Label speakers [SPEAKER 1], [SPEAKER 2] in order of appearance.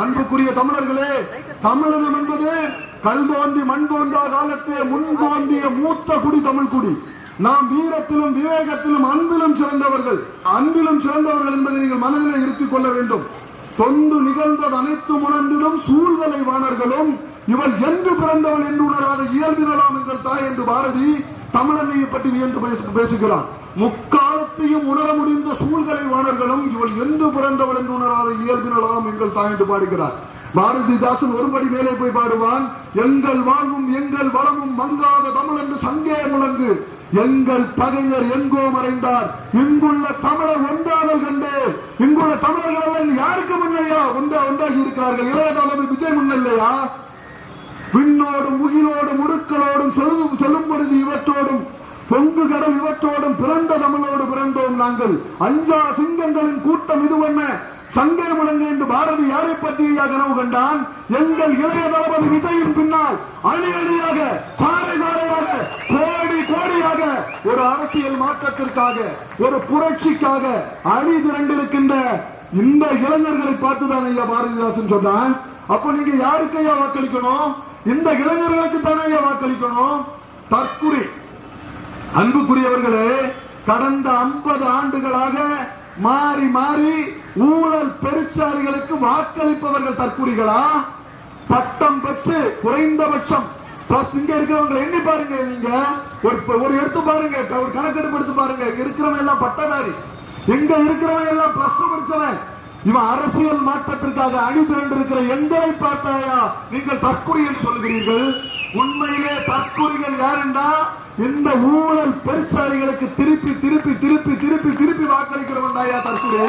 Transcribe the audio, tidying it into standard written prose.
[SPEAKER 1] அன்புக்குரிய தமிழர்களே, தமிழனம் என்பது கல் தோன்றி மண் தோன்றா காலத்தே முன் தோன்றிய மூத்த குடி தமிழ் குடி. நாம் வீரத்திலும் விவேகத்திலும் அன்பிலும் சிறந்தவர்கள். அன்பிலும் சிறந்தவர்கள் என்பதை நீங்கள் மனதிலே இருத்திக் கொள்ள வேண்டும். தொன்று நிகழ்ந்தது அனைத்தும் உணர்ந்திடும் சூழ்தலை வாணர்களும் இவள் என்று பிறந்தவள் என்று உணராத இயல்பினலாம் எங்கள் தாய் என்று பாரதி தமிழன்னையை பற்றி வியந்து பேசுகிறான். முக்காலத்தையும் உணர முடிந்த சூழ்கலை வாணர்களும் இவள் என்று பிறந்தவள் என்று உணராத இயல்பினலாம் எங்கள் தாய் என்று பாடுகிறார். பாரதிதாசன் ஒருபடி மேலே போய் பாடுவான், எங்கள் வாழ்வும் எங்கள் வளமும் மங்காத தமிழ் என்று சங்கே முழங்கு, எங்கள் பகைஞர் எங்கோ மறைந்தார், இங்குள்ள தமிழர் ஒன்றாதல் கண்டு. இங்குள்ள தமிழர்கள் எல்லாம் யாருக்கு முன்னையா ஒன்றாகி இருக்கிறார்கள்? இளைய தலைமை விஜய் முன்னில்லையா? விண்ணோடும் முகிலோடும் முடுக்களோடும் சொல்லும் பொழுது இவற்றோடும் பொங்கு கடல் இவற்றோடும் பிறந்த தமிழோடு பிறந்தோம் நாங்கள். அஞ்சா சிங்கங்களின் கூட்டம் இதுவென்ன சங்கே முழங்கு என்று பாரதி யாரை பற்றியா கனவு கண்டான்? எங்கள் இளைய தளபதி விஜயின் பின்னால் அணி அணியாக சாலை சாலையாக கோடி கோடியாக ஒரு அரசியல் மாற்றத்திற்காக ஒரு புரட்சிக்காக அணி திரண்டிருக்கின்ற இந்த இளைஞர்களை பார்த்துதான் ஐயா பாரதிதாசன் சொன்னான். அப்ப நீங்க யாருக்கு ஐயா வாக்களிக்கணும்? இந்த இளைஞர்களுக்கு தானே ஐயா வாக்களிக்கணும். தற்குறி. அன்புக்குரியவர்களே, கடந்த 50 ஆண்டுகளாக மாறி மாறி ஊழல் பெருச்சாலிகளுக்கு வாக்களிப்பவர்கள் தற்குறிகளா? பட்டம் பெற்று குறைந்தபட்சம் இங்க இருக்கிறவங்களை எண்ணி பாருங்க. நீங்க ஒரு எடுத்து பாருங்க, ஒரு கணக்கெடுப்பு எடுத்து பாருங்க. இங்க இருக்கிறவன் எல்லாம் பட்டதாரி, எங்க இருக்கிறவன் எல்லாம் பிளஸ் 2 படிச்சவன். இவன் அரசியல் மாற்றத்திற்காக அணி திரண்டு இருக்கிற எங்களை பார்த்தாயா நீங்கள் தற்குறி என்று சொல்லுகிறீர்கள்? உண்மையிலே தற்குறிகள் யாருண்டா இந்த ஊழல் பெருச்சாலிகளுக்கு திருப்பி திருப்பி திருப்பி திருப்பி திருப்பி வாக்களிக்கிறவன் தாயா தற்குறி.